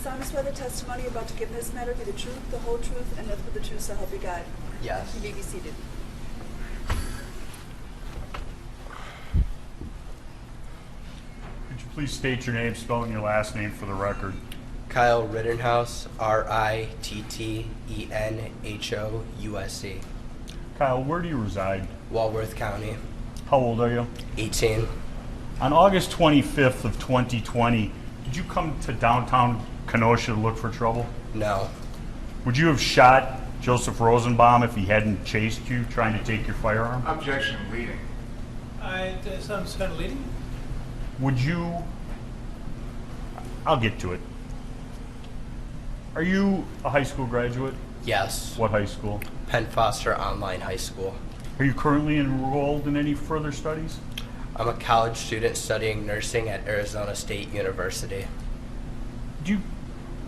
solemnly swear the testimony you're about to give in this matter be the truth, the whole truth, and nothing but the truth, so help you God? Yes. You may be seated. Could you please state your name, spelling your last name for the record? Kyle Rittenhouse, Rittenhouse. Kyle, where do you reside? Walworth County. How old are you? 18. On August 25th of 2020, did you come to downtown Kenosha to look for trouble? No. Would you have shot Joseph Rosenbaum if he hadn't chased you trying to take your firearm? Objection, leading. Sounds kind of leading. Would you... I'll get to it. Are you a high school graduate? Yes. What high school? Penn Foster Online High School. Are you currently enrolled in any further studies? I'm a college student studying nursing at Arizona State University.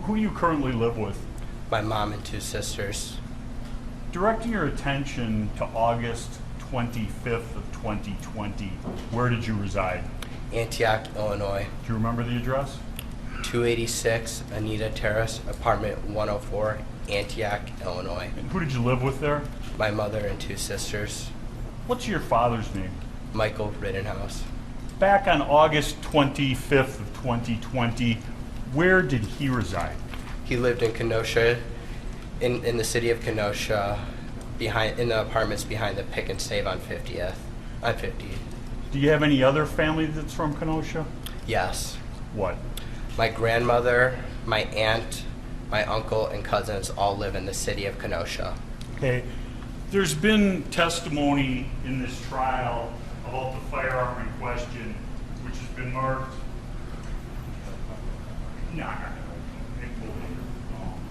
Who do you currently live with? My mom and 2 sisters. Directing your attention to August 25th of 2020, where did you reside? Antioch, Illinois. Do you remember the address? 286 Anita Terrace, apartment 104, Antioch, Illinois. And who did you live with there? My mother and 2 sisters. What's your father's name? Michael Rittenhouse. Back on August 25th of 2020, where did he reside? He lived in Kenosha, in the city of Kenosha, in the apartments behind the Pick and Save on 50th. On 50. Do you have any other family that's from Kenosha? Yes. What? My grandmother, my aunt, my uncle, and cousins all live in the city of Kenosha. Okay. There's been testimony in this trial about the firearm in question, which has been marked.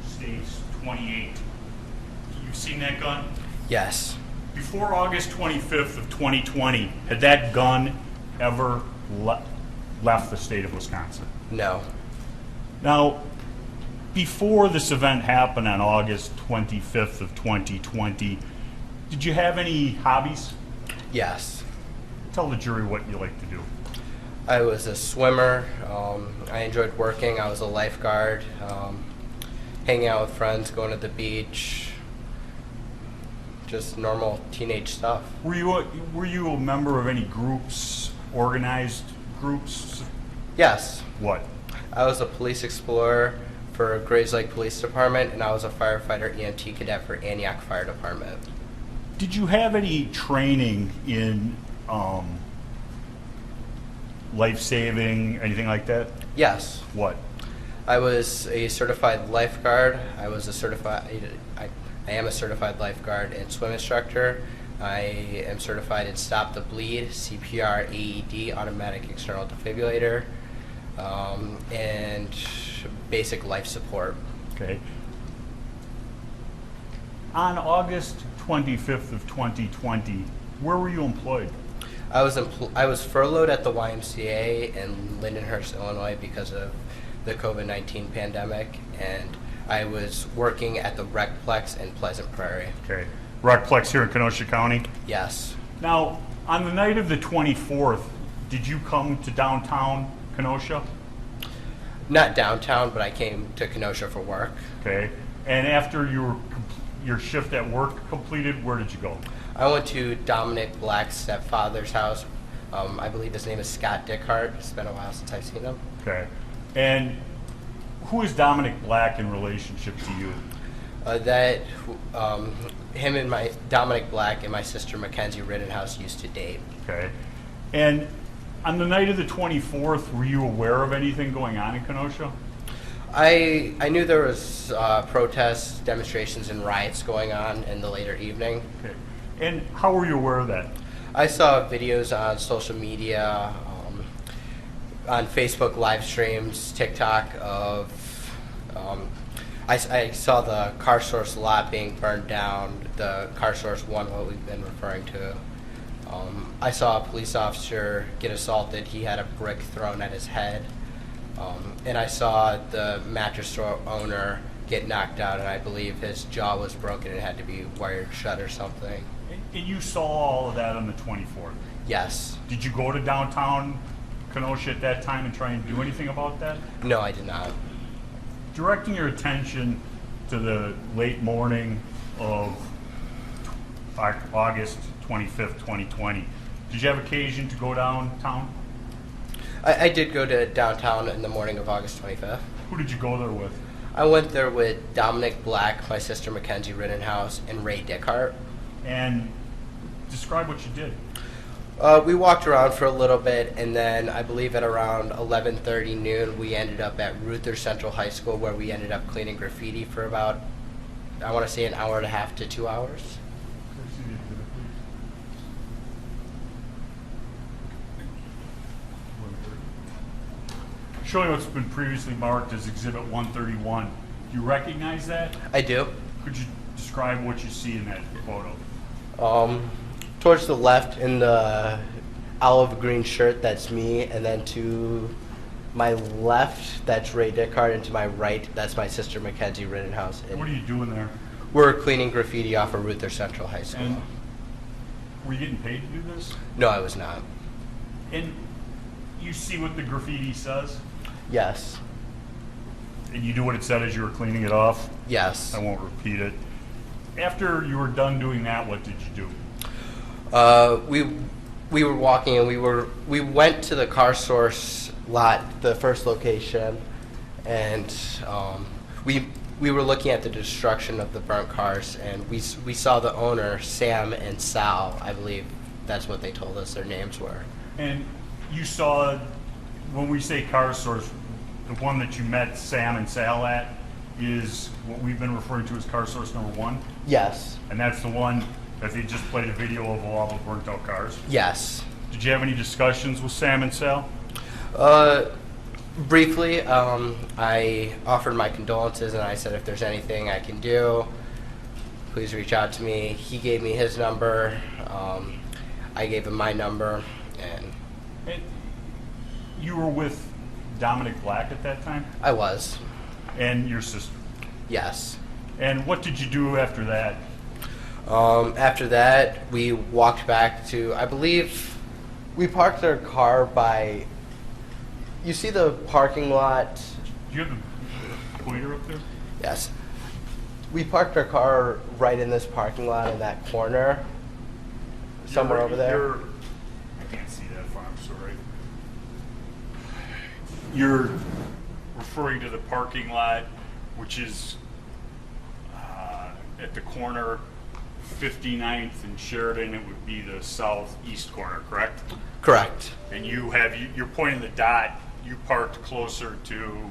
States 28. You've seen that gun? Yes. Before August 25th of 2020, had that gun ever left the state of Wisconsin? No. Now, before this event happened on August 25th of 2020, did you have any hobbies? Yes. Tell the jury what you like to do. I was a swimmer. I enjoyed working. I was a lifeguard. Hanging out with friends, going to the beach. Just normal teenage stuff. Were you a member of any groups, organized groups? Yes. What? I was a police explorer for Grays Lake Police Department, and I was a firefighter EMT cadet for Antioch Fire Department. Did you have any training in life-saving, anything like that? Yes. What? I was a certified lifeguard. I am a certified lifeguard and swim instructor. I am certified in Stop the Bleed, CPR, AED, automatic external defibrillator, and basic life support. Okay. On August 25th of 2020, where were you employed? I was furloughed at the YMCA in Lindenhurst, Illinois because of the COVID-19 pandemic, and I was working at the Recplex in Pleasant Prairie. Okay. Recplex here in Kenosha County? Yes. Now, on the night of the 24th, did you come to downtown Kenosha? Not downtown, but I came to Kenosha for work. Okay. And after your shift at work completed, where did you go? I went to Dominic Black's stepfather's house. I believe his name is Scott Dickhart. It's been a while since I've seen him. Okay. And who is Dominic Black in relationship to you? Dominic Black and my sister Mackenzie Rittenhouse used to date. Okay. And on the night of the 24th, were you aware of anything going on in Kenosha? I knew there was protests, demonstrations, and riots going on in the later evening. Okay. And how were you aware of that? I saw videos on social media, on Facebook live streams, TikTok of. I saw the Car Source lot being burned down, the Car Source 1, what we've been referring to. I saw a police officer get assaulted. He had a brick thrown at his head. And I saw the mattress store owner get knocked out, and I believe his jaw was broken and had to be wired shut or something. And you saw all of that on the 24th? Yes. Did you go to downtown Kenosha at that time and try and do anything about that? No, I did not. directing your attention to the late morning of August 25th, 2020, did you have occasion to go downtown? I did go to downtown in the morning of August 25th. Who did you go there with? I went there with Dominic Black, my sister Mackenzie Rittenhouse, and Ray Dickhart. And describe what you did. We walked around for a little bit, and then I believe at around 11:30 noon, we ended up at Rittenhouse Central High School, where we ended up cleaning graffiti for about, I want to say, an hour and a half to 2 hours. Showing what's been previously marked as Exhibit 131. Do you recognize that? I do. Could you describe what you see in that photo? Towards the left in the olive green shirt, that's me, and then to my left, that's Ray Dickhart, and to my right, that's my sister Mackenzie Rittenhouse. And What are you doing there? we're cleaning graffiti off of Rittenhouse Central High School. And were you getting paid to do this? No, I was not. And you see what the graffiti says? Yes. And you do what it said as you were cleaning it off? Yes. I won't repeat it. After you were done doing that, what did you do? We were walking, and we went to the car source lot, the first location, and we were looking at the destruction of the burnt cars, and we saw the owner, Sam and Sal, I believe that's what they told us their names were. And you saw, when we say car source, the one that you met Sam and Sal at is what we've been referring to as car source number 1? Yes. And that's the one that they just played a video of all the burnt out cars? Yes. Did you have any discussions with Sam and Sal? Briefly, I offered my condolences, and I said if there's anything I can do, please reach out to me. He gave me his number. I gave him my number, and You were with Dominic Black at that time? I was. And your sister? Yes. And what did you do after that? After that, we walked back to, I believe, we parked our car by, you see the parking lot? Do you have the pointer up there? Yes. We parked our car right in this parking lot in that corner, somewhere over there. I can't see that far, I'm sorry. You're referring to the parking lot, which is at the corner 59th and Sheridan. It would be the southeast corner, correct? Correct. And you're pointing the dot. You parked closer to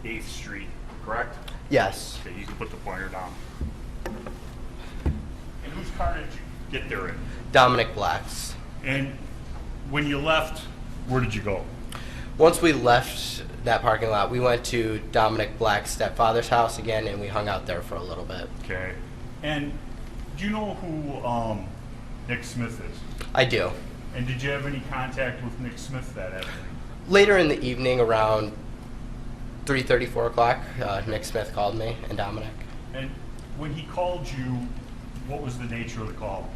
8th Street, correct? Yes. Okay, you can put the pointer down. And whose car did you get there in? Dominic Black's. And when you left, where did you go? Once we left that parking lot, we went to Dominic Black's stepfather's house again, and we hung out there for a little bit. Okay. And do you know who Nick Smith is? I do. And did you have any contact with Nick Smith that afternoon? Later in the evening, around 3:30, 4 o'clock, Nick Smith called me and Dominic. And when he called you, what was the nature of the call?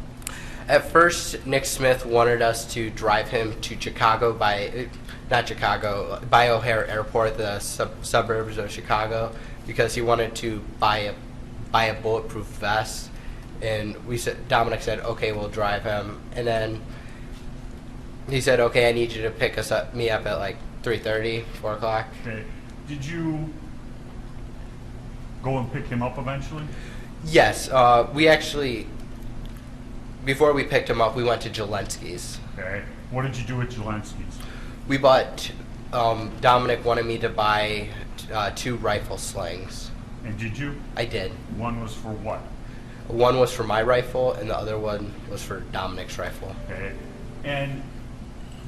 At first, Nick Smith wanted us to drive him to Chicago by O'Hare Airport, the suburbs of Chicago, because he wanted to buy a bulletproof vest. And Dominic said, okay, we'll drive him. And then he said, okay, I need you to pick me up at like 3:30, 4 o'clock. Okay. Did you go and pick him up eventually? Yes, we actually, before we picked him up, we went to Jelensky's. Okay. What did you do at Jelensky's? We bought, Dominic wanted me to buy 2 rifle slings. And did you? I did. One was for what? One was for my rifle, and the other one was for Dominic's rifle. Okay. And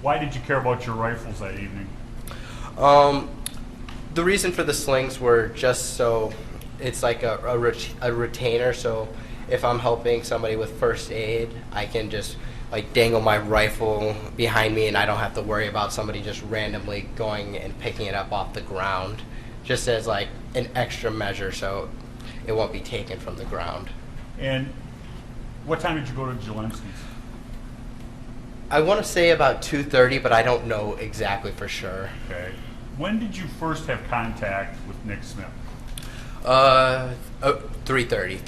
why did you care about your rifles that evening? The reason for the slings were just so it's like a retainer, so if I'm helping somebody with first aid, I can just like dangle my rifle behind me, and I don't have to worry about somebody just randomly going and picking it up off the ground, just as like an extra measure so it won't be taken from the ground. And what time did you go to Jelensky's? I want to say about 2:30, but I don't know exactly for sure. Okay. when did you first have contact with Nick Smith? 3:30,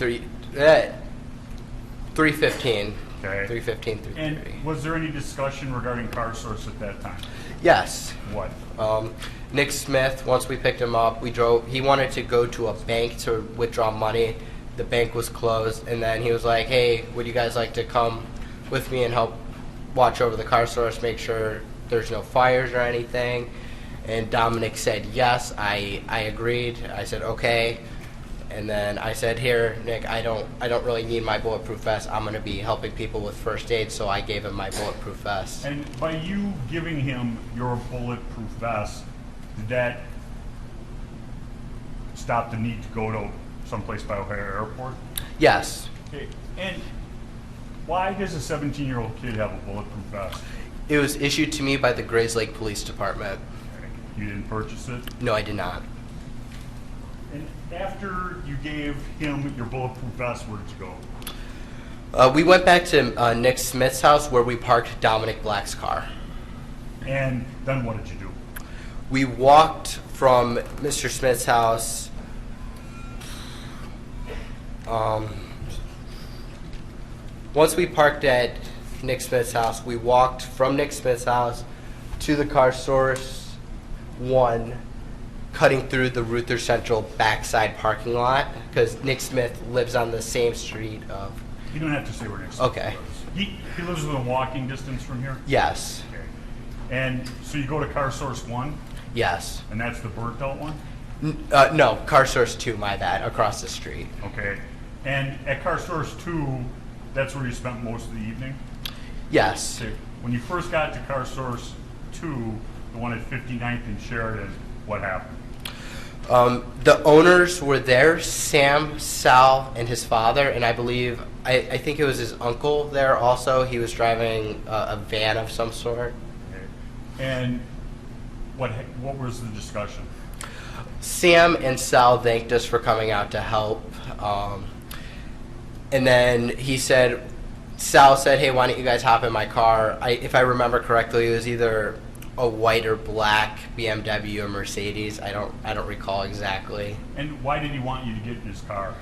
3:15. Okay. 3:15, 3:30. And was there any discussion regarding Car Source at that time? Yes. What? Nick Smith, once we picked him up, we drove. He wanted to go to a bank to withdraw money. The bank was closed, and then he was like, "Hey, would you guys like to come with me and help watch over the car source, make sure there's no fires or anything?" And Dominic said yes. I agreed. I said okay, and then I said, "Here, Nick, I don't really need my bulletproof vest. I'm going to be helping people with first aid," so I gave him my bulletproof vest. And by you giving him your bulletproof vest, did that stop the need to go to someplace by O'Hare Airport? Yes. Okay. And why does a 17-year-old kid have a bulletproof vest? It was issued to me by the Grays Lake Police Department. Okay. You didn't purchase it? No, I did not. And after you gave him your bulletproof vest, where did you go? We went back to Nick Smith's house where we parked Dominic Black's car. And then what did you do? We walked from Mr. Smith's house. Once we parked at Nick Smith's house, we walked from Nick Smith's house to the car source 1, cutting through the Ruther Central backside parking lot because Nick Smith lives on the same street of. You don't have to say where Nick Smith Okay. lives. He lives within walking distance from here? Yes. Okay. And so you go to Car Source 1, Yes. and that's the burnt out one? No, car source 2, my bad, across the street. Okay. And at Car Source 2, that's where you spent most of the evening? Yes. Okay. When you first got to Car Source 2, the one at 59th and Sheridan, what happened? The owners were there, Sam, Sal, and his father, and I believe, I think it was his uncle there also. He was driving a van of some sort. Okay. And what was the discussion? Sam and Sal thanked us for coming out to help. And then Sal said, "Hey, why don't you guys hop in my car?" If I remember correctly, it was either a white or black BMW or Mercedes. I don't recall exactly. And why did he want you to get in his car?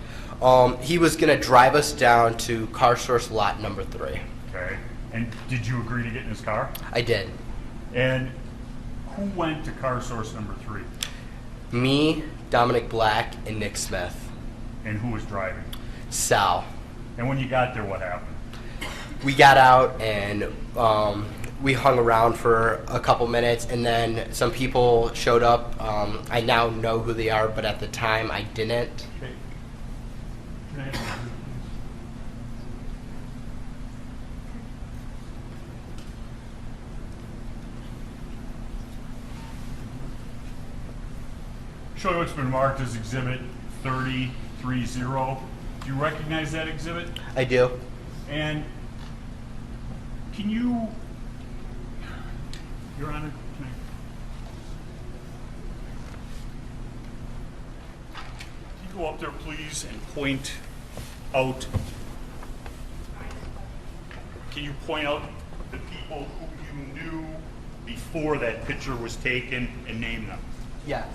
He was going to drive us down to car source lot number 3. Okay. And did you agree to get in his car? I did. And who went to Car Source number 3? Me, Dominic Black, and Nick Smith. And who was driving? Sal. And when you got there, what happened? We got out and we hung around for a couple minutes, and then some people showed up. I now know who they are, but at the time I didn't. Okay. Can I have your- Show you what's been marked as Exhibit 3030. Do you recognize that exhibit? I do. And can you, Your Honor, can you go up there, please, and point out, can you point out the people who you knew before that picture was taken and name them? Yes.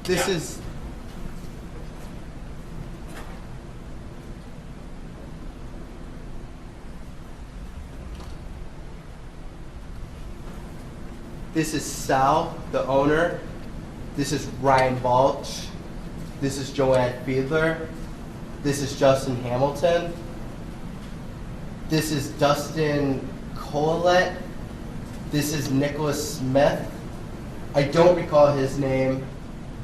This Yeah. is. This is Sal, the owner. This is Ryan Balch. This is Joanne Fiedler. This is Justin Hamilton. This is Dustin Colette. This is Nicholas Smith. I don't recall his name.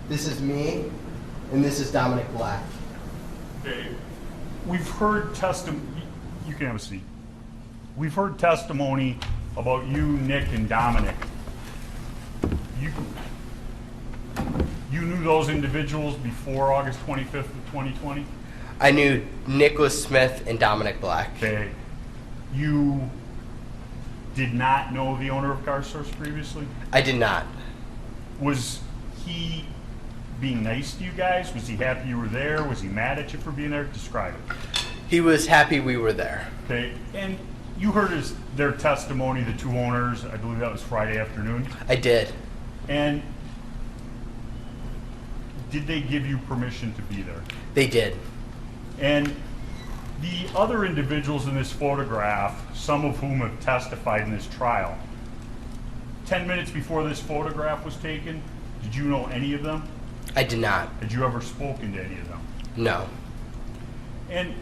This is me, and this is Dominic Black. Okay. We've heard you can have a seat. We've heard testimony about you, Nick, and Dominic. You knew those individuals before August 25th of 2020? I knew Nicholas Smith and Dominic Black. Okay. You did not know the owner of Car Source previously? I did not. Was he being nice to you guys? Was he happy you were there? Was he mad at you for being there? Describe it. He was happy we were there. Okay. And you heard their testimony, the two owners, I believe that was Friday afternoon. I did. And did they give you permission to be there? They did. And the other individuals in this photograph, some of whom have testified in this trial, 10 minutes before this photograph was taken, did you know any of them? I did not. Had you ever spoken to any of them? No. And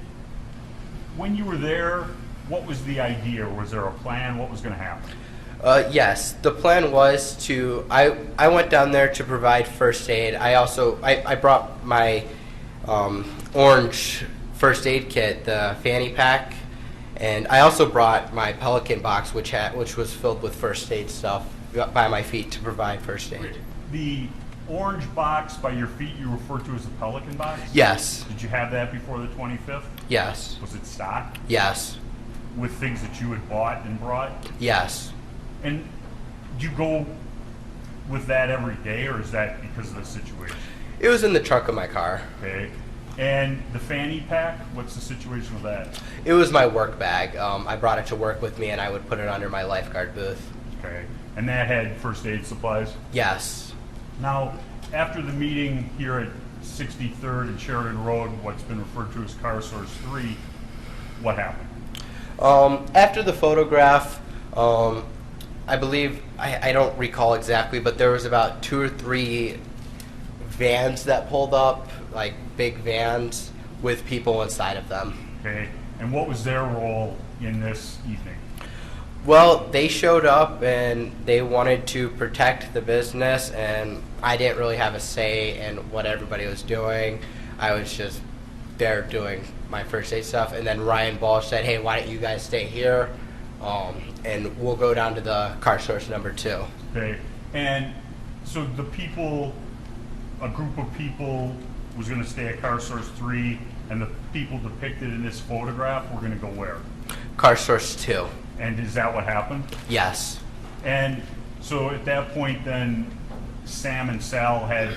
when you were there, what was the idea? Was there a plan? What was going to happen? Yes, the plan was to, I went down there to provide first aid. I brought my orange first aid kit, the fanny pack, and I also brought my Pelican box, which was filled with first aid stuff by my feet to provide first aid. The orange box by your feet you refer to as a Pelican box? Yes. Did you have that before the 25th? Yes. Was it stocked Yes. with things that you had bought and brought? Yes. And do you go with that every day, or is that because of the situation? It was in the trunk of my car. Okay. And the fanny pack, what's the situation with that? It was my work bag. I brought it to work with me, and I would put it under my lifeguard booth. Okay. And that had first aid supplies? Yes. Now, after the meeting here at 63rd and Sheridan Road, what's been referred to as Car Source 3, what happened? After the photograph, I believe, I don't recall exactly, but there was about 2 or 3 vans that pulled up, like big vans with people inside of them. Okay. And what was their role in this evening? Well, they showed up and they wanted to protect the business, and I didn't really have a say in what everybody was doing. I was just there doing my first aid stuff, and then Ryan Balch said, "Hey, why don't you guys stay here, and we'll go down to the car source number 2." Okay. And so the people, a group of people was going to stay at Car Source 3, and the people depicted in this photograph were going to go where? Car source 2. And is that what happened? Yes. And so at that point then, Sam and Sal had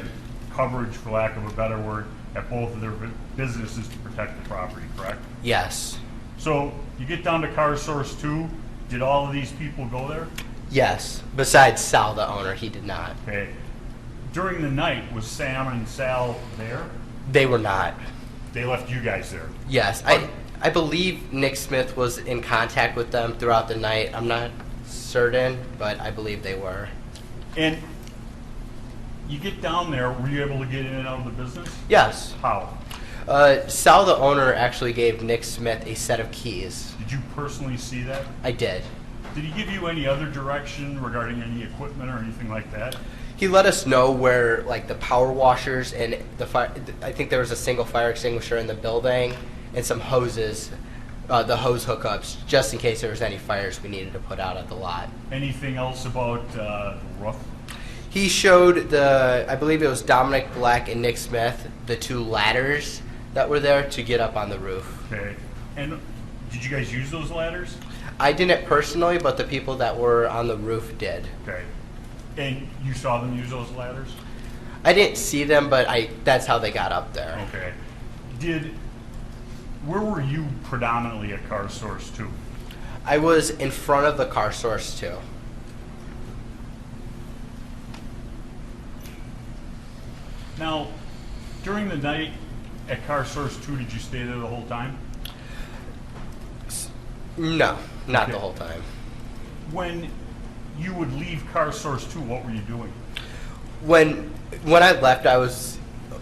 coverage, for lack of a better word, at both of their businesses to protect the property, correct? Yes. So you get down to Car Source 2, did all of these people go there? Yes. Besides Sal, the owner, he did not. Okay. During the night, was Sam and Sal there? They were not. They left you guys there? Yes. I believe Nick Smith was in contact with them throughout the night. I'm not certain, but I believe they were. And you get down there, were you able to get in and out of the business? Yes. How? Sal, the owner, actually gave Nick Smith a set of keys. Did you personally see that? I did. Did he give you any other direction regarding any equipment or anything like that? He let us know where, like, the power washers and the fire. I think there was a single fire extinguisher in the building and some hoses, the hose hookups, just in case there was any fires we needed to put out at the lot. Anything else about the roof? He showed I believe it was Dominic Black and Nick Smith, the 2 ladders that were there to get up on the roof. Okay. And did you guys use those ladders? I didn't personally, but the people that were on the roof did. Okay. And you saw them use those ladders? I didn't see them, but that's how they got up there. Okay. Where were you predominantly at Car Source 2? I was in front of the car source too. Now, during the night at Car Source 2, did you stay there the whole time? No, not Okay. the whole time. When you would leave Car Source 2, what were you doing? When I left, I was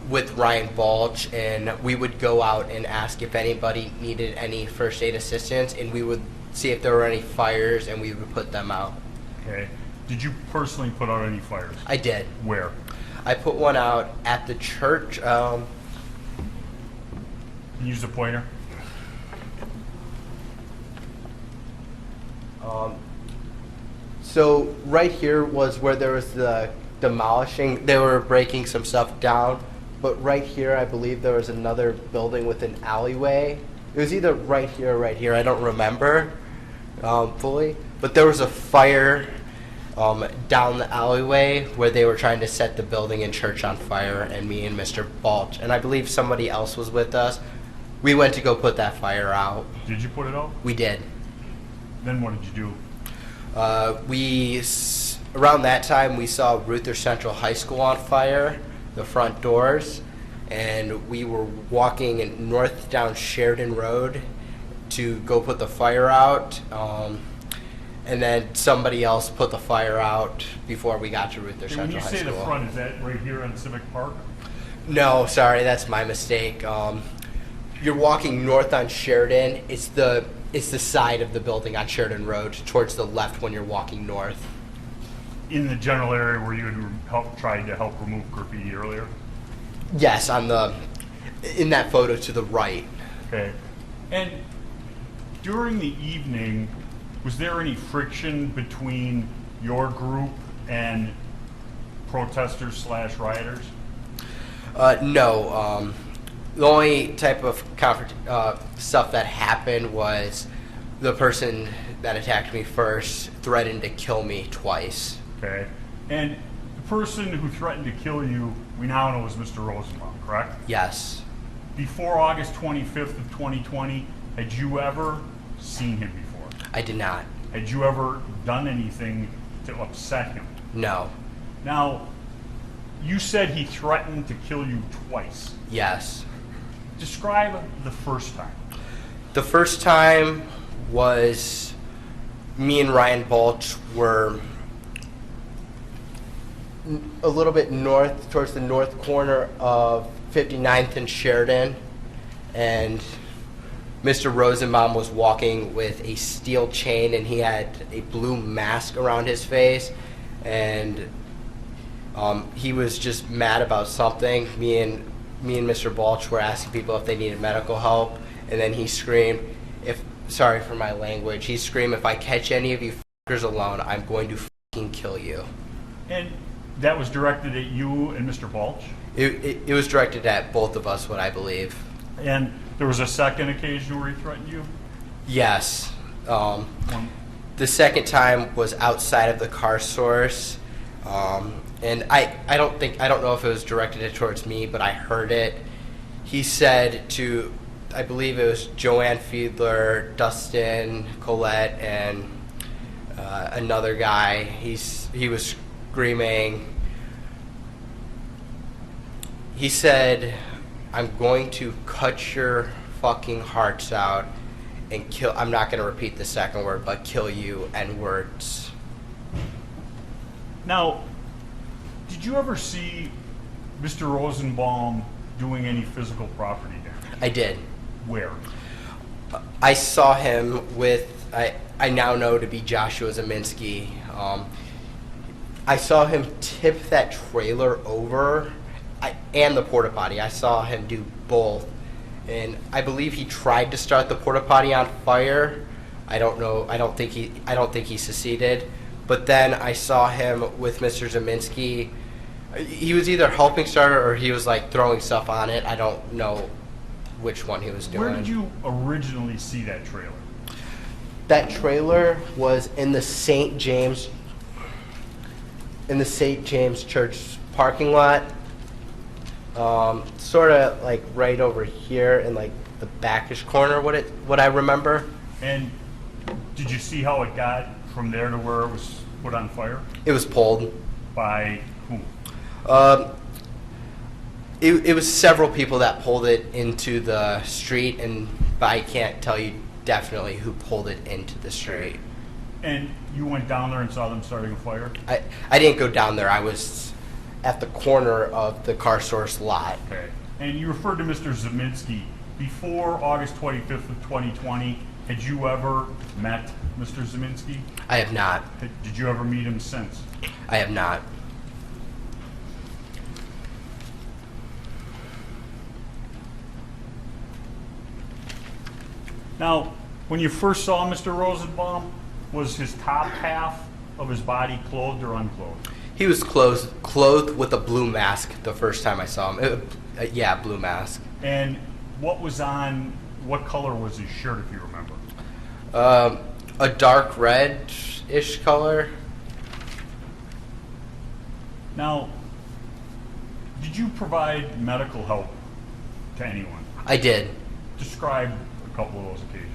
with Ryan Balch, and we would go out and ask if anybody needed any first aid assistance, and we would see if there were any fires, and we would put them out. Okay. Did you personally put out any fires? I did. Where? I put one out at the church. Can you use a pointer? So right here was where there was the demolishing. They were breaking some stuff down. But right here, I believe there was another building with an alleyway. It was either right here or right here. I don't remember fully. But there was a fire down the alleyway where they were trying to set the building and church on fire, and me and Mr. Balch, and I believe somebody else was with us. We went to go put that fire out. Did you put it out? We did. Then what did you do? Around that time, we saw Ruther Central High School on fire, the front doors, and we were walking north down Sheridan Road to go put the fire out, and then somebody else put the fire out before we got to Ruther And when Central you High say School. the front, is that right here on Civic Park? No, sorry, that's my mistake. You're walking north on Sheridan. It's the side of the building on Sheridan Road, towards the left when you're walking north. In the general area where you had tried to help remove graffiti earlier? Yes, in that photo to the right. Okay. And during the evening, was there any friction between your group and protesters/rioters? No. The only type of stuff that happened was the person that attacked me first threatened to kill me twice. Okay. And the person who threatened to kill you, we now know is Mr. Rosenbaum, correct? Yes. Before August 25th of 2020, had you ever seen him before? I did not. Had you ever done anything to upset him? No. Now, you said he threatened to kill you twice. Yes. Describe the first time. The first time was me and Ryan Balch were a little bit north, towards the north corner of 59th and Sheridan, and Mr. Rosenbaum was walking with a steel chain, and he had a blue mask around his face, and he was just mad about something. Me and Mr. Balch were asking people if they needed medical help, and then he screamed, sorry for my language, he screamed, "If I catch any of you fuckers alone, I'm going to fucking kill you." And that was directed at you and Mr. Balch? It was directed at both of us, what I believe. And there was a second occasion where he threatened you? Yes. One. The second time was outside of the car source, and I don't know if it was directed towards me, but I heard it. He said to, I believe it was Joanne Fiedler, Dustin, Colette, and another guy. He was screaming. He said, "I'm going to cut your fucking hearts out and kill." I'm not going to repeat the second word, but kill you, N-words. Now, did you ever see Mr. Rosenbaum doing any physical property damage? I did. Where? I saw him with, I now know to be Joshua Zeminski. I saw him tip that trailer over and the porta potty. I saw him do both, and I believe he tried to start the porta potty on fire. I don't know. I don't think he succeeded. But then I saw him with Mr. Zeminski. He was either helping start it or he was like throwing stuff on it. I don't know which one he was doing. Where did you originally see that trailer? That trailer was in the St. James Church parking lot. Sort of like right over here in like the backish corner, what I remember. And did you see how it got from there to where it was put on fire? It was pulled. By whom? It was several people that pulled it into the street, but I can't tell you definitely who pulled it into the street. And you went down there and saw them starting a fire? I didn't go down there. I was at the corner of the car source lot. Okay. And you referred to Mr. Zeminski. Before August 25th of 2020, had you ever met Mr. Zeminski? I have not. Did you ever meet him since? I have not. Now, when you first saw Mr. Rosenbaum, was his top half of his body clothed or unclothed? He was clothed with a blue mask the first time I saw him. Yeah, blue mask. And what color was his shirt, if you remember? A dark red-ish color. Now, did you provide medical help to anyone? I did. Describe a couple of those occasions.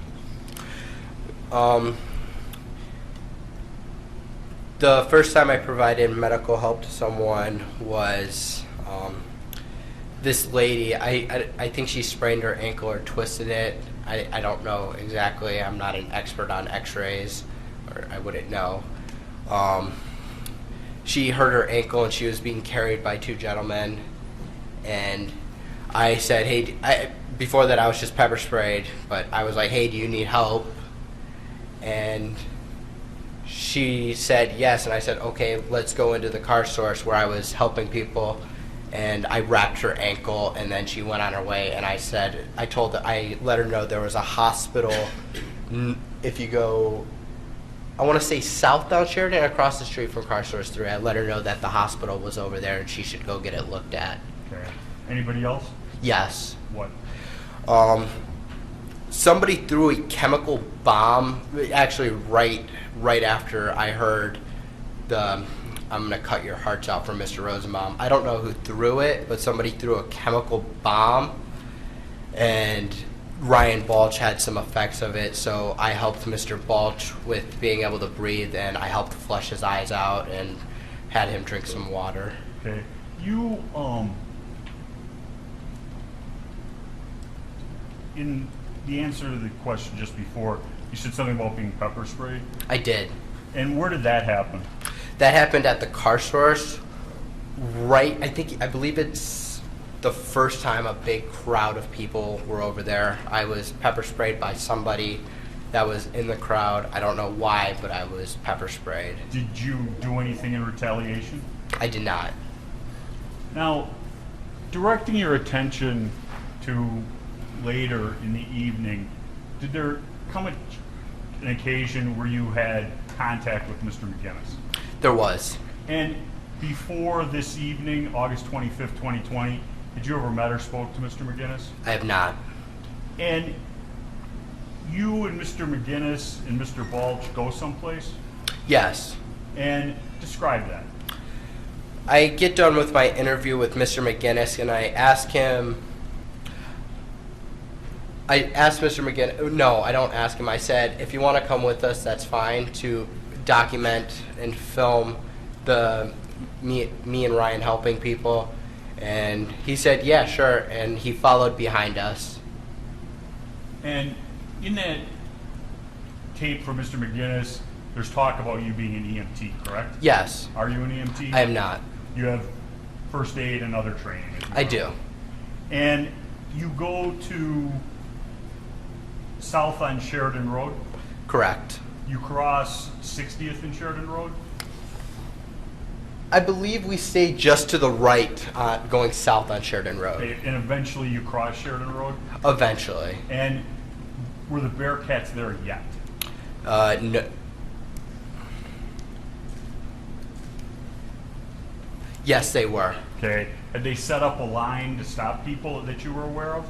The first time I provided medical help to someone was this lady. I think she sprained her ankle or twisted it. I don't know exactly. I'm not an expert on x-rays, or I wouldn't know. She hurt her ankle and she was being carried by two gentlemen. And I said, hey, before that I was just pepper sprayed, but I was like, hey, do you need help? And she said yes, and I said, okay, let's go into the car source where I was helping people, and I wrapped her ankle, and then she went on her way, and I let her know there was a hospital. If you go, I want to say south down Sheridan, across the street from car source 3, I let her know that the hospital was over there, and she should go get it looked at. Okay. Anybody else? Yes. What? Somebody threw a chemical bomb, actually right after I heard I'm going to cut your hearts out from Mr. Rosenbaum. I don't know who threw it, but somebody threw a chemical bomb, and Ryan Balch had some effects of it, so I helped Mr. Balch with being able to breathe, and I helped flush his eyes out and had him drink some water. Okay. You, in the answer to the question just before, you said something about being pepper sprayed. I did. And where did that happen? That happened at the car source. I believe it's the first time a big crowd of people were over there. I was pepper sprayed by somebody that was in the crowd. I don't know why, but I was pepper sprayed. Did you do anything in retaliation? I did not. Now, directing your attention to later in the evening, did there come an occasion where you had contact with Mr. McGinnis? There was. And before this evening, August 25th, 2020, had you ever met or spoke to Mr. McGinnis? I have not. And you and Mr. McGinnis and Mr. Balch go someplace? Yes. And describe that. I get done with my interview with Mr. McGinnis, and I ask him. I asked Mr. McGinnis. No, I don't ask him. I said, if you want to come with us, that's fine, to document and film me and Ryan helping people. And he said, yeah, sure. And he followed behind us. And in that tape from Mr. McGinnis, there's talk about you being an EMT, correct? Yes. Are you an EMT? I am not. You have first aid and other training? I do. And you go to south on Sheridan Road? Correct. You cross 60th and Sheridan Road? I believe we stay just to the right going south on Sheridan Road. Okay, and eventually you cross Sheridan Road? Eventually. And were the Bearcats there yet? No. Yes, they were. Okay. Had they set up a line to stop people that you were aware of?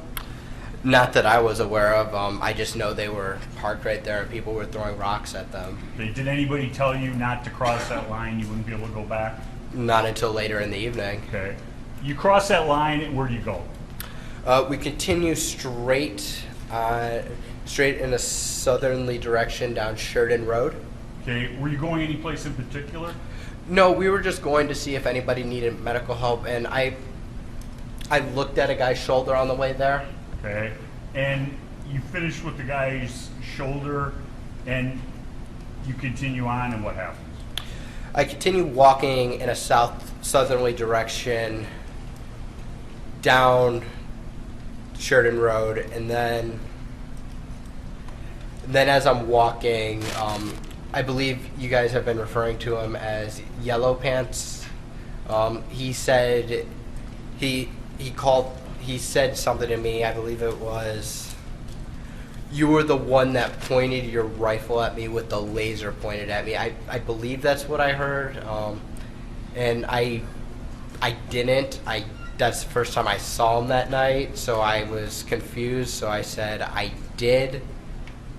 Not that I was aware of. I just know they were parked right there and people were throwing rocks at them. Okay. Did anybody tell you not to cross that line? You wouldn't be able to go back? Not until later in the evening. Okay. You cross that line, and where do you go? We continue straight in a southerly direction down Sheridan Road. Okay. Were you going any place in particular? No, we were just going to see if anybody needed medical help, and I looked at a guy's shoulder on the way there. Okay. And you finish with the guy's shoulder, and you continue on, and what happens? I continue walking in a southerly direction down Sheridan Road, and then as I'm walking, I believe you guys have been referring to him as Yellow Pants. He said he said something to me. I believe it was, you were the one that pointed your rifle at me with the laser pointed at me. I believe that's what I heard. And I didn't. That's the first time I saw him that night, so I was confused. So I said I did,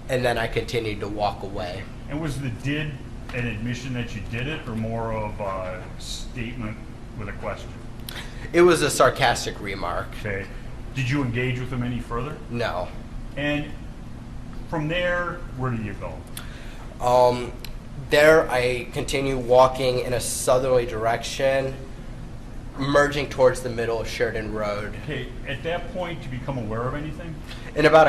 and then I continued to walk away. And was the did an admission that you did it, or more of a statement with a question? It was a sarcastic remark. Okay. Did you engage with him any further? No. And from there, where do you go? there, I continue walking in a southerly direction, merging towards the middle of Sheridan Road. Okay, at that point, do you become aware of anything? In about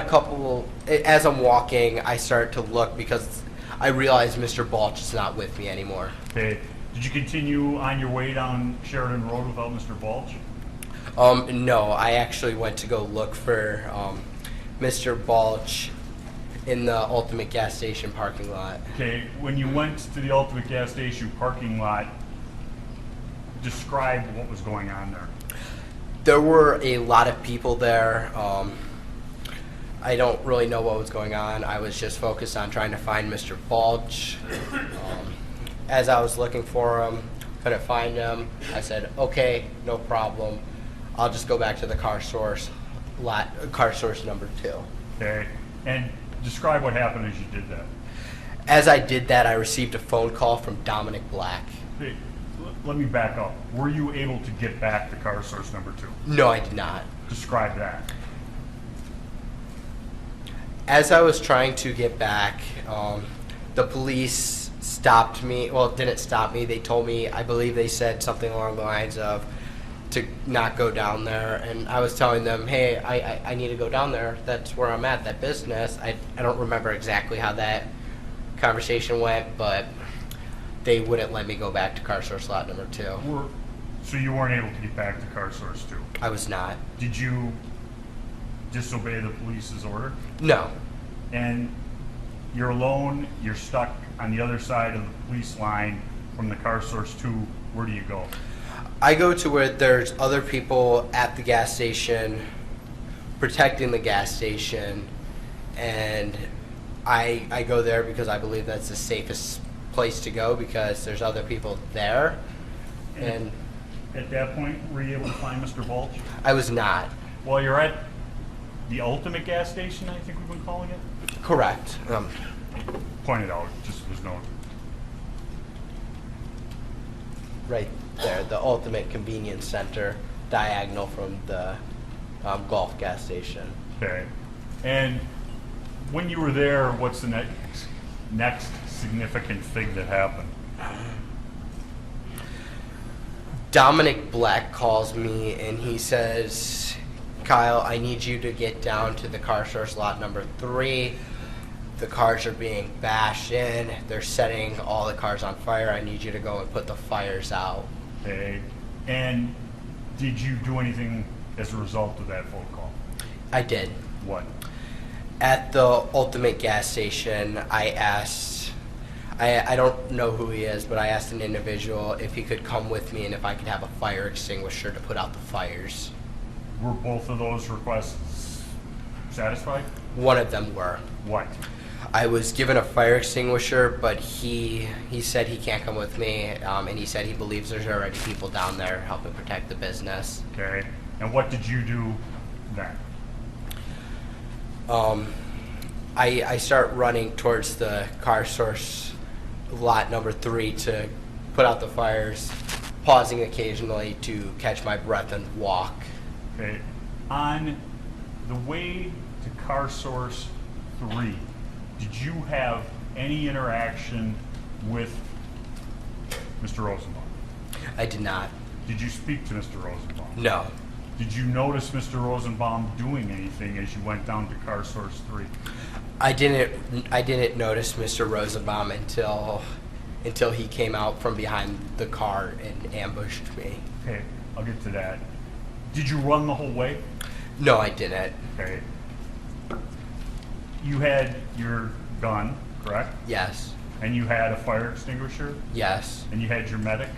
as I'm walking, I start to look because I realize Mr. Balch is not with me anymore. Okay, did you continue on your way down Sheridan Road without Mr. Balch? No, I actually went to go look for Mr. Balch in the Ultimate gas station parking lot. Okay, when you went to the Ultimate gas station parking lot, describe what was going on there. There were a lot of people there. I don't really know what was going on. I was just focused on trying to find Mr. Balch. As I was looking for him, couldn't find him. I said, okay, no problem. I'll just go back to the car source number 2. Okay, and describe what happened as you did that. As I did that, I received a phone call from Dominic Black. Hey, let me back up. Were you able to get back to car source number 2? No, I did not. Describe that. As I was trying to get back, the police stopped me. Well, didn't stop me. They told me, I believe they said something along the lines of to not go down there. And I was telling them, hey, I need to go down there. That's where I'm at, that business. I don't remember exactly how that conversation went, but they wouldn't let me go back to car source lot number 2. So you weren't able to get back to car source 2? I was not. Did you disobey the police's order? No. And you're alone, you're stuck on the other side of the police line from the car source 2, where do you go? I go to where there's other people at the gas station protecting the gas station, and I go there because I believe that's the safest place to go because there's other people there. And at that point, were you able to find Mr. Balch? I was not. Well, you're at the Ultimate gas station, I think we've been calling it? Correct. Pointed out, just was known. Right there, the Ultimate Convenience Center, diagonal from the Gulf gas station. Okay. And when you were there, what's the next significant thing that happened? Dominic Black calls me and he says, Kyle, I need you to get down to the car source lot number 3. The cars are being bashed in. They're setting all the cars on fire. I need you to go and put the fires out. Okay. And did you do anything as a result of that phone call? I did. What? At the Ultimate gas station, I asked, I don't know who he is, but I asked an individual if he could come with me and if I could have a fire extinguisher to put out the fires. Were both of those requests satisfied? One of them were. What? I was given a fire extinguisher, but he said he can't come with me, and he said he believes there's already people down there helping protect the business. Okay. And what did you do then? I start running towards the car source lot number 3 to put out the fires, pausing occasionally to catch my breath and walk. Okay. On the way to car source 3, did you have any interaction with Mr. Rosenbaum? I did not. Did you speak to Mr. Rosenbaum? No. Did you notice Mr. Rosenbaum doing anything as you went down to car source 3? I didn't notice Mr. Rosenbaum until he came out from behind the car and ambushed me. Okay, I'll get to that. Did you run the whole way? No, I didn't. Okay. You had your gun, correct? Yes. And you had a fire extinguisher? Yes. And you had your medic?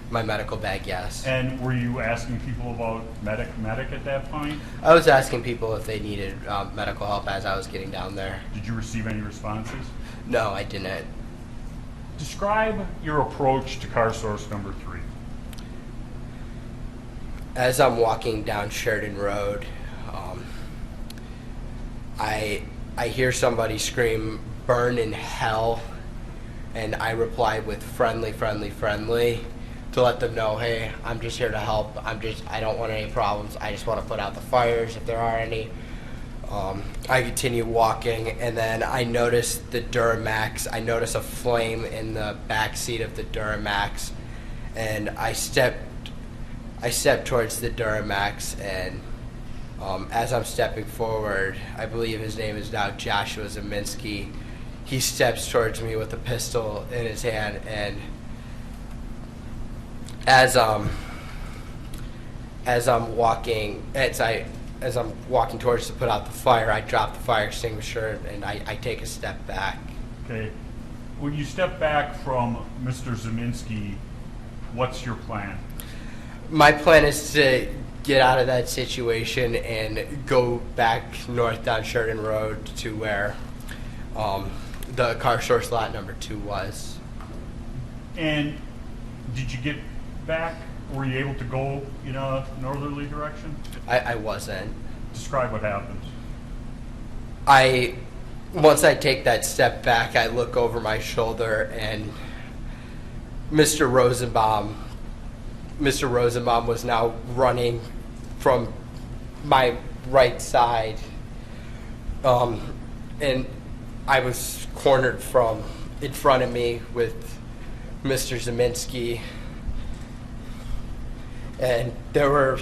My medical bag, yes. And were you asking people about medic at that point? I was asking people if they needed medical help as I was getting down there. Did you receive any responses? No, I didn't. Describe your approach to car source number 3. As I'm walking down Sheridan Road, I hear somebody scream, "Burn in hell," and I reply with friendly, friendly, friendly to let them know, hey, I'm just here to help. I don't want any problems. I just want to put out the fires if there are any. I continue walking, and then I notice the Duramax. I notice a flame in the back seat of the Duramax, and I step towards the Duramax, and as I'm stepping forward, I believe his name is now Joshua Zeminski. He steps towards me with a pistol in his hand, and as I'm walking towards to put out the fire, I drop the fire extinguisher and I take a step back. Okay. When you step back from Mr. Zeminski, what's your plan? My plan is to get out of that situation and go back north down Sheridan Road to where the car source lot number 2 was. And did you get back? Were you able to go in a northerly direction? I wasn't. Describe what happens. Once I take that step back, I look over my shoulder, and Mr. Rosenbaum was now running from my right side, and I was cornered from in front of me with Mr. Zeminski, and there were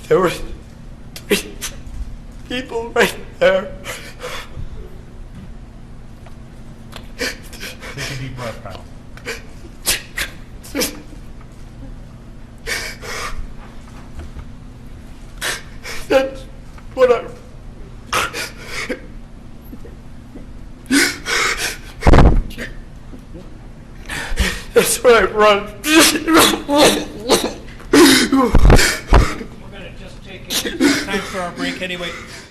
there were 3 people right there. Take a deep breath, Kyle. That's what I... That's what I run. We're going to just take time for our break anyway.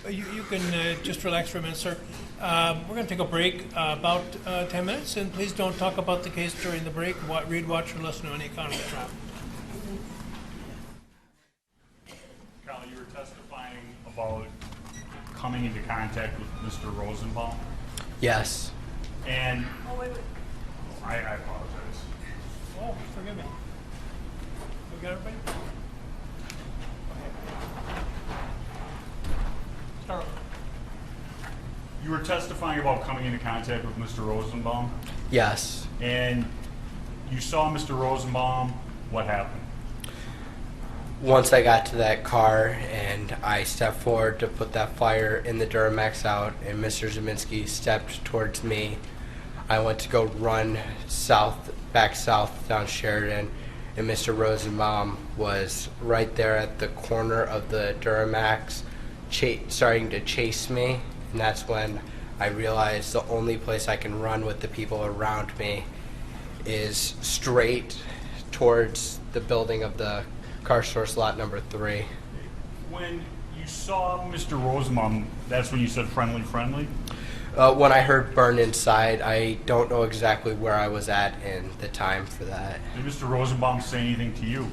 You can just relax for a minute, sir. We're going to take a break about 10 minutes, and please don't talk about the case during the break. Read, watch, or listen to any account of the trial. Kyle, you were testifying about coming into contact with Mr. Rosenbaum, Yes. and Oh, wait. I apologize. Oh, forgive me. We got everybody? Start over. You were testifying about coming into contact with Mr. Rosenbaum, Yes. and you saw Mr. Rosenbaum. What happened? Once I got to that car and I stepped forward to put that fire in the Duramax out, and Mr. Zeminski stepped towards me, I went to go run back south down Sheridan, and Mr. Rosenbaum was right there at the corner of the Duramax, starting to chase me. And that's when I realized the only place I can run with the people around me is straight towards the building of the car source lot number 3. When you saw Mr. Rosenbaum, that's when you said friendly? When I heard burn inside, I don't know exactly where I was at in the time for that. Did Mr. Rosenbaum say anything to you?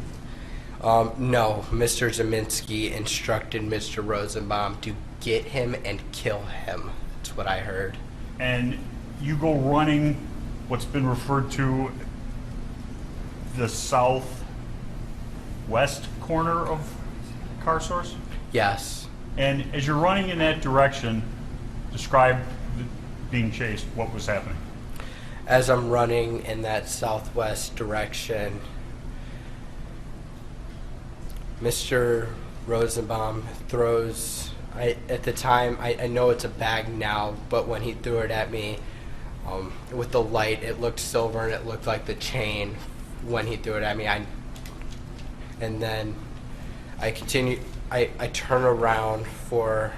No, Mr. Zeminski instructed Mr. Rosenbaum to get him and kill him. That's what I heard. And you go running what's been referred to the southwest corner of car source? Yes. And as you're running in that direction, describe being chased. What was happening? As I'm running in that southwest direction, Mr. Rosenbaum throws, at the time, I know it's a bag now, but when he threw it at me, with the light, it looked silver and it looked like the chain when he threw it at me. And then I turn around for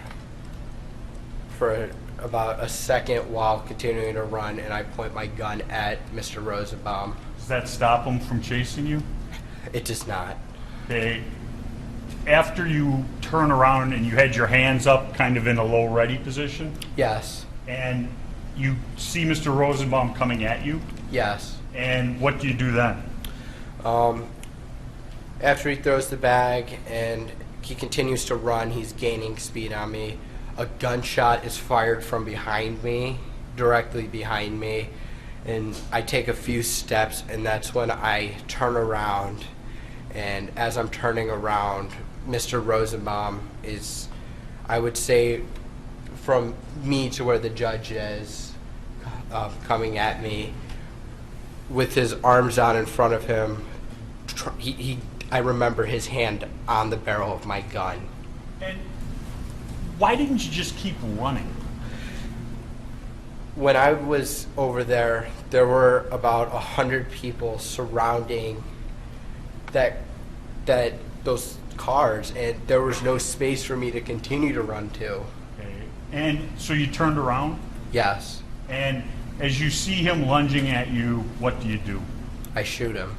about a second while continuing to run, and I point my gun at Mr. Rosenbaum. Does that stop him from chasing you? It does not. Okay. After you turn around and you had your hands up kind of in a low ready position, Yes. and you see Mr. Rosenbaum coming at you, Yes. and what do you do then? After he throws the bag and he continues to run, he's gaining speed on me. A gunshot is fired from behind me, directly behind me, and I take a few steps, and that's when I turn around. And as I'm turning around, Mr. Rosenbaum is, I would say, from me to where the judge is, coming at me with his arms out in front of him. I remember his hand on the barrel of my gun. And why didn't you just keep running? When I was over there, there were about 100 people surrounding those cars, and there was no space for me to continue to run to. Okay. And so you turned around? Yes. And as you see him lunging at you, what do? I shoot him.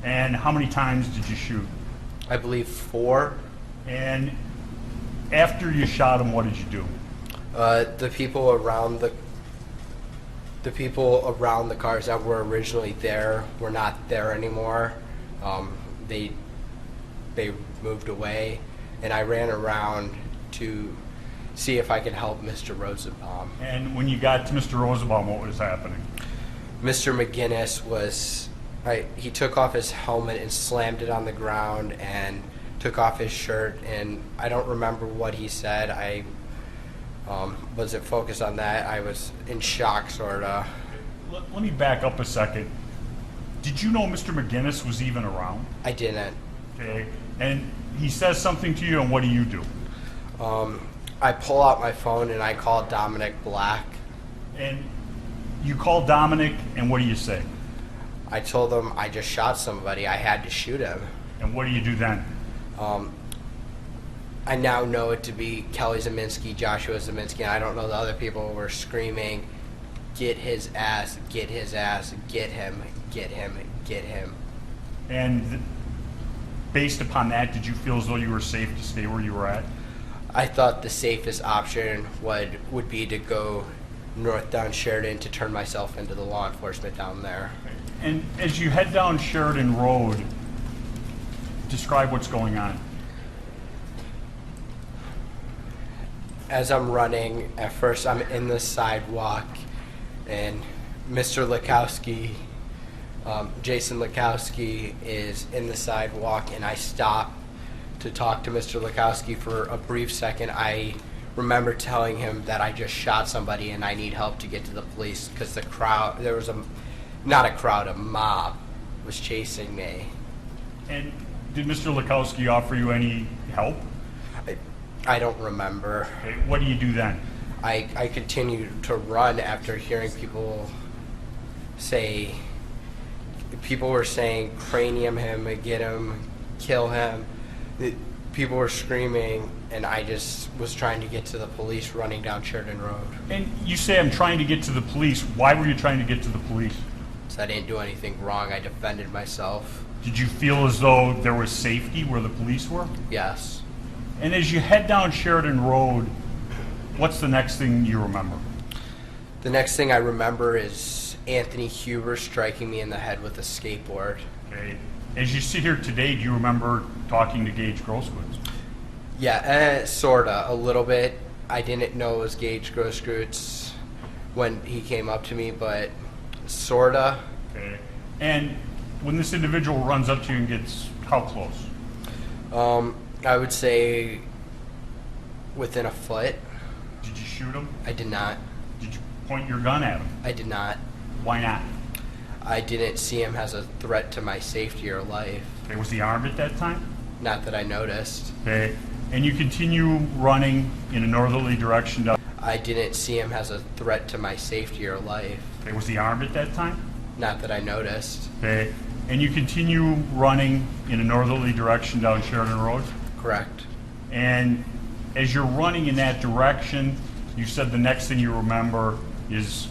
And how many times did you shoot? I believe 4. And after you shot him, what did you do? The people around the cars that were originally there were not there anymore. They moved away, and I ran around to see if I could help Mr. Rosenbaum. And when you got to Mr. Rosenbaum, what was happening? Mr. McGinnis he took off his helmet and slammed it on the ground and took off his shirt, and I don't remember what he said. I wasn't focused on that. I was in shock, sort of. Let me back up a second. Did you know Mr. McGinnis was even around? I didn't. Okay. And he says something to you, and what do? I pull out my phone and I call Dominic Black. And you call Dominic, and what do you say? I told him I just shot somebody. I had to shoot him. And what do you do then? I now know it to be Kelly Zeminski, Joshua Zeminski, and I don't know the other people were screaming, "Get his ass, get his ass, get him, get him, get him." And based upon that, did you feel as though you were safe to stay where you were at? I thought the safest option would be to go north down Sheridan to turn myself into the law enforcement down there. And as you head down Sheridan Road, describe what's going on. As I'm running, at first I'm in the sidewalk, and Mr. Lukowski, Jason Lukowski, is in the sidewalk, and I stop to talk to Mr. Lukowski for a brief second. I remember telling him that I just shot somebody and I need help to get to the police because a mob was chasing me. And did Mr. Lukowski offer you any help? I don't remember. Okay, what do you do then? I continued to run after hearing people were saying, cranium him, get him, kill him. People were screaming, and I just was trying to get to the police running down Sheridan Road. And you say, I'm trying to get to the police. Why were you trying to get to the police? So I didn't do anything wrong. I defended myself. Did you feel as though there was safety where the police were? Yes. And as you head down Sheridan Road, what's the next thing you remember? The next thing I remember is Anthony Huber striking me in the head with a skateboard. Okay. As you sit here today, do you remember talking to Gage Grosskreutz? Yeah, sorta, a little bit. I didn't know it was Gage Grosskreutz when he came up to me, but sorta. Okay. And when this individual runs up to you and gets how close? I would say within a foot. Did you shoot him? I did not. Did you point your gun at him? I did not. Why not? I didn't see him as a threat to my safety or life. Okay, was he armed at that time? Not that I noticed. Okay. And you continue running in a northerly direction down. I didn't see him as a threat to my safety or life. Okay, was he armed at that time? Not that I noticed. Okay. And you continue running in a northerly direction down Sheridan Road? Correct. And as you're running in that direction, you said the next thing you remember is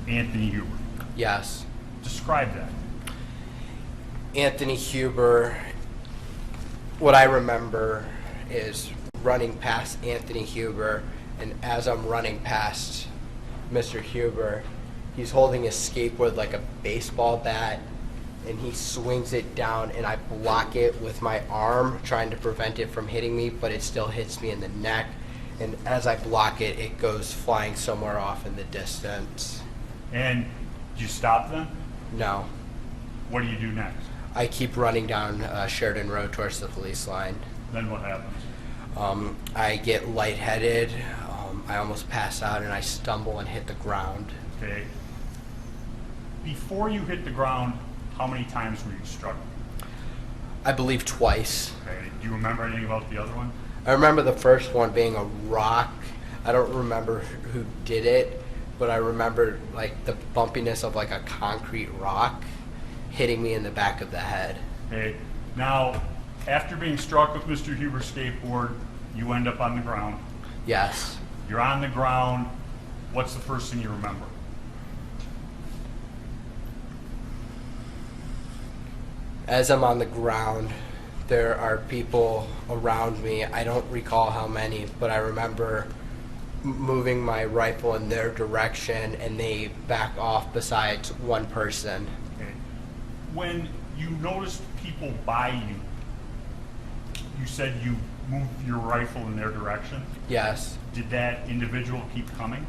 Anthony Huber. Yes. Describe that. Anthony Huber, what I remember is running past Anthony Huber, and as I'm running past Mr. Huber, he's holding a skateboard like a baseball bat, and he swings it down, and I block it with my arm, trying to prevent it from hitting me, but it still hits me in the neck. And as I block it, it goes flying somewhere off in the distance. And Did you stop then? No. What do you do next? I keep running down Sheridan Road towards the police line. Then what happens? I get lightheaded, I almost pass out, and I stumble and hit the ground. Okay. Before you hit the ground, how many times were you struck? I believe twice. Okay. Do you remember anything about the other one? I remember the first one being a rock. I don't remember who did it, but I remember like the bumpiness of like a concrete rock hitting me in the back of the head. Okay. Now, after being struck with Mr. Huber's skateboard, you end up on the ground. Yes. You're on the ground. What's the first thing you remember? As I'm on the ground, there are people around me. I don't recall how many, but I remember moving my rifle in their direction, and they back off besides one person. Okay. When you noticed people by you, you said you moved your rifle in their direction. Yes. Did that individual keep coming?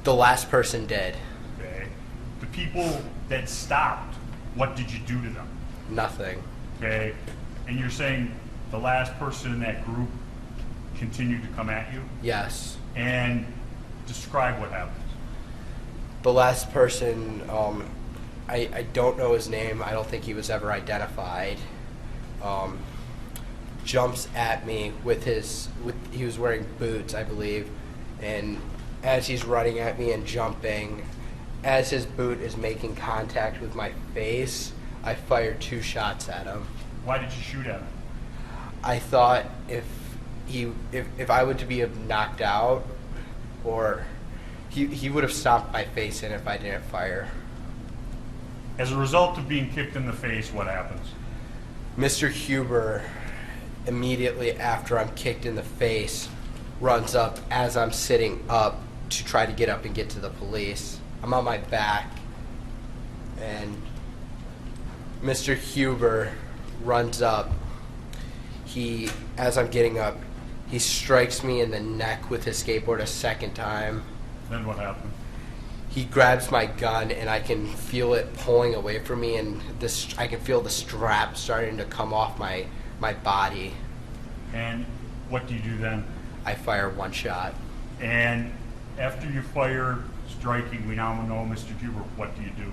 The last person did. Okay. The people that stopped, what did you do to them? Nothing. Okay. And you're saying the last person in that group continued to come at you? Yes. And describe what happened. The last person, I don't know his name. I don't think he was ever identified. Jumps at me he was wearing boots, I believe, and as he's running at me and jumping, as his boot is making contact with my face, I fired 2 shots at him. Why did you shoot at him? I thought if I were to be knocked out, or he would have stomped my face in if I didn't fire. As a result of being kicked in the face, what happens? Mr. Huber, immediately after I'm kicked in the face, runs up as I'm sitting up to try to get up and get to the police. I'm on my back, and Mr. Huber runs up. As I'm getting up, he strikes me in the neck with his skateboard a second time. Then what happened? He grabs my gun, and I can feel it pulling away from me, and I can feel the strap starting to come off my body. And what do you do then? I fire 1 shot. And after you fire, striking, we now know Mr. Huber, what do you do?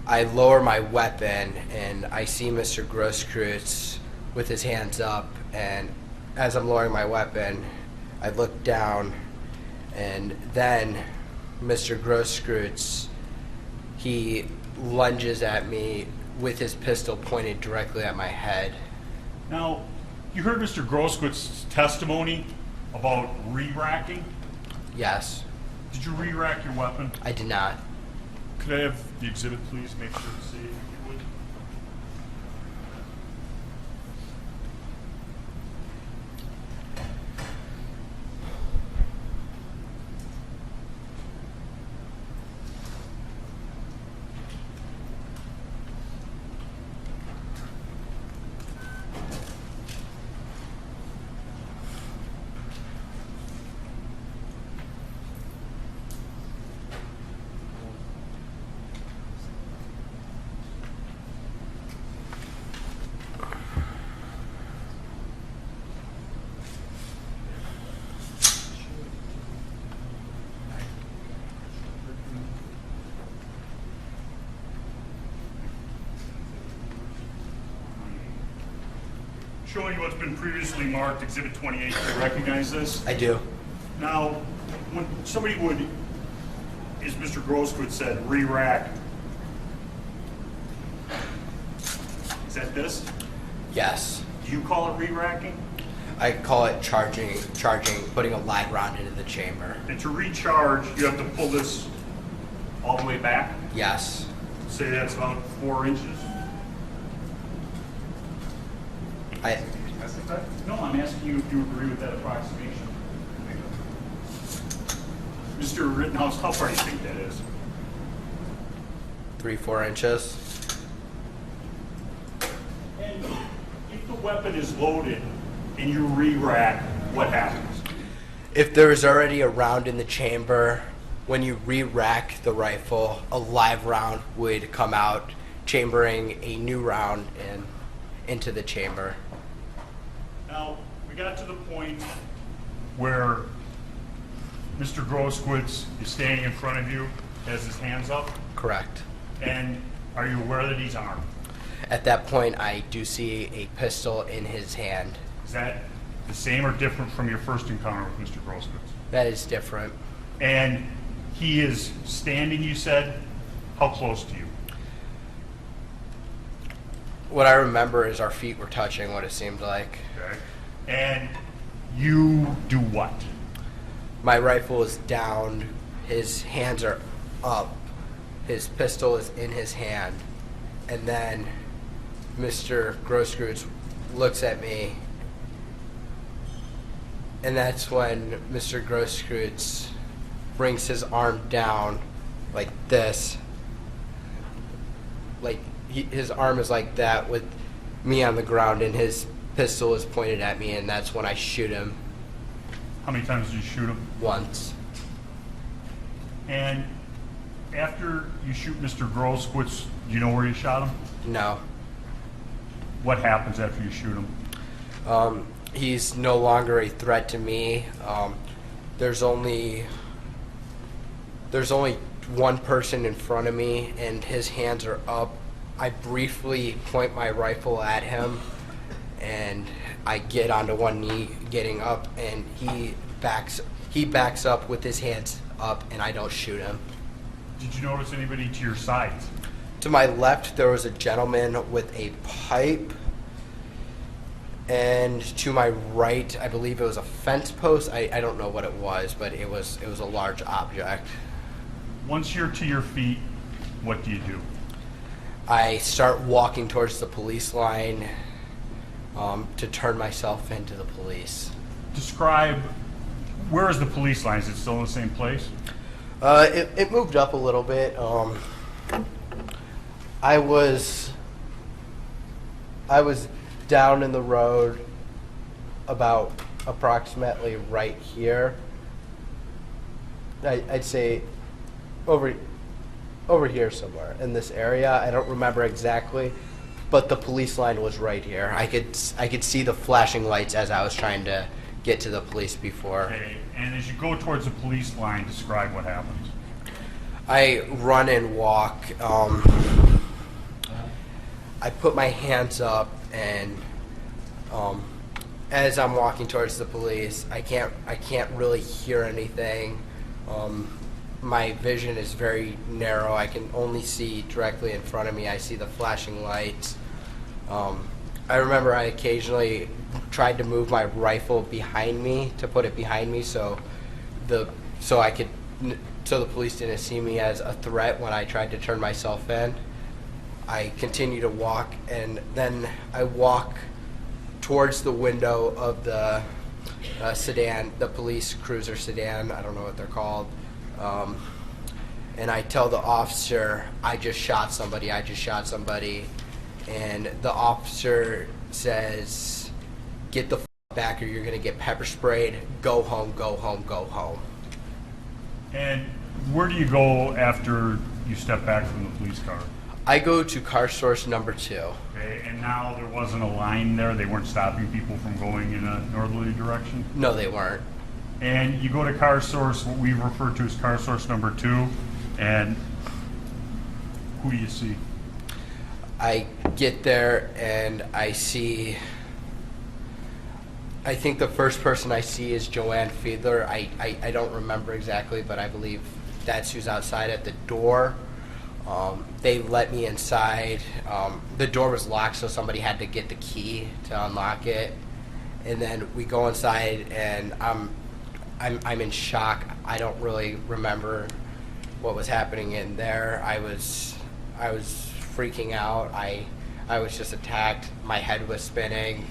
I lower my weapon, and I see Mr. Grosskreutz with his hands up, and as I'm lowering my weapon, I look down, and then Mr. Grosskreutz, he lunges at me with his pistol pointed directly at my head. Now, you heard Mr. Grosskreuz's testimony about re-racking. Yes. Did you re-rack your weapon? I did not. Could I have the exhibit, please? Make sure to see if you would. Showing you what's been previously marked, Exhibit 28. Do you recognize this? I do. Now, when somebody would, as Mr. Grosskreutz said, re-rack, is that this? Yes. Do you call it re-racking? I call it charging, putting a live round into the chamber. And to recharge, you have to pull this all the way back? Yes. Say that's about 4 inches? No, I'm asking you if you agree with that approximation. Mr. Rittenhouse, how far do you think that is? 3-4 inches. And if the weapon is loaded and you re-rack, what happens? If there is already a round in the chamber, when you re-rack the rifle, a live round would come out, chambering a new round into the chamber. Now, we got to the point where Mr. Groskowitz is standing in front of you, has his hands up, Correct. and are you aware that he's armed? At that point, I do see a pistol in his hand. Is that the same or different from your first encounter with Mr. Groskowitz? That is different. And he is standing, you said, how close to you? What I remember is our feet were touching, what it seemed like. Okay. And you do what? My rifle is down, his hands are up, his pistol is in his hand, and then Mr. Groskowitz looks at me, and that's when Mr. Groskowitz brings his arm down like this, like his arm is like that with me on the ground, and his pistol is pointed at me, and that's when I shoot him How many times did you shoot him? once. And after you shoot Mr. Groskowitz, do you know where you shot him? No. What happens after you shoot him? He's no longer a threat to me. There's only one person in front of me, and his hands are up. I briefly point my rifle at him, and I get onto one knee, getting up, and he backs up with his hands up, and I don't shoot him. Did you notice anybody to your side? To my left, there was a gentleman with a pipe, and to my right, I believe it was a fence post. I don't know what it was, but it was a large object. Once you're to your feet, what do you do? I start walking towards the police line to turn myself into the police. Describe, where is the police line? Is it still in the same place? It moved up a little bit. I was down in the road about approximately right here. I'd say over here somewhere in this area. I don't remember exactly, but the police line was right here. I could see the flashing lights as I was trying to get to the police before. Okay, and as you go towards the police line, describe what happens. I run and walk. I put my hands up, and as I'm walking towards the police, I can't really hear anything. My vision is very narrow. I can only see directly in front of me. I see the flashing lights. I remember I occasionally tried to move my rifle behind me, to put it behind me, so the police didn't see me as a threat when I tried to turn myself in. I continue to walk, and then I walk towards the window of the sedan, the police cruiser sedan. I don't know what they're called. And I tell the officer, I just shot somebody. And the officer says, get the back or you're going to get pepper sprayed. Go home, go home, go home. And where do you go after you step back from the police car? I go to car source number 2. Okay, and now there wasn't a line there? They weren't stopping people from going in a northerly direction? No, they weren't. And you go to car source, what we refer to as car source number 2, and who do you see? I get there and I see, I think the first person I see is Joanne Fiedler. I don't remember exactly, but I believe that's who's outside at the door. They let me inside. The door was locked, so somebody had to get the key to unlock it. And then we go inside, and I'm in shock. I don't really remember what was happening in there. I was freaking out. I was just attacked. My head was spinning.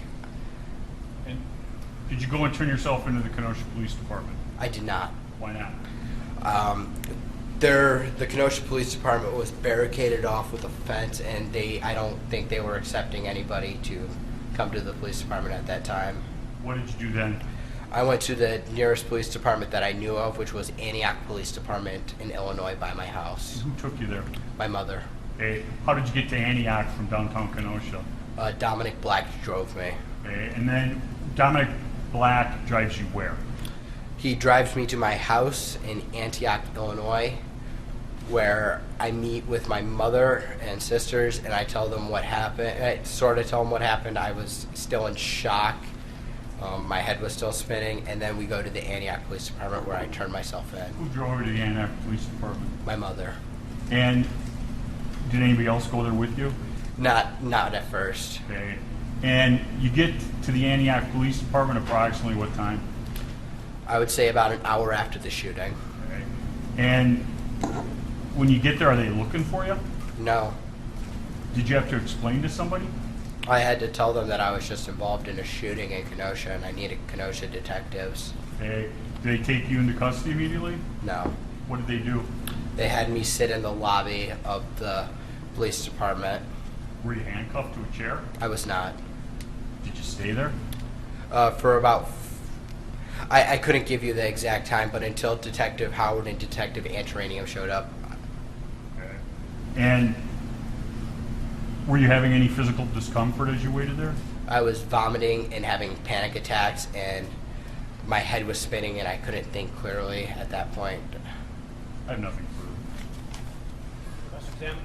And did you go and turn yourself into the Kenosha Police Department? I did not. Why not? The Kenosha Police Department was barricaded off with a fence, and I don't think they were accepting anybody to come to the police department at that time. What did you do then? I went to the nearest police department that I knew of, which was Antioch Police Department in Illinois by my house. Who took you there? My mother. Okay. How did you get to Antioch from downtown Kenosha? Dominic Black drove me. Okay. And then Dominic Black drives you where? He drives me to my house in Antioch, Illinois, where I meet with my mother and sisters, and I tell them what happened. I sort of tell them what happened. I was still in shock. My head was still spinning, and then we go to the Antioch Police Department where I turn myself in. Who drove you to the Antioch Police Department? My mother. And did anybody else go there with you? Not at first. Okay. And you get to the Antioch Police Department approximately what time? I would say about an hour after the shooting. Okay. And when you get there, are they looking for you? No. Did you have to explain to somebody? I had to tell them that I was just involved in a shooting in Kenosha and I needed Kenosha detectives. Okay. Did they take you into custody immediately? No. What did they do? They had me sit in the lobby of the police department. Were you handcuffed to a chair? I was not. Did you stay there? For about... I couldn't give you the exact time, but until Detective Howard and Detective Antaranium showed up. Okay. And were you having any physical discomfort as you waited there? I was vomiting and having panic attacks, and my head was spinning, and I couldn't think clearly at that point. I have nothing further. Mr. Tim?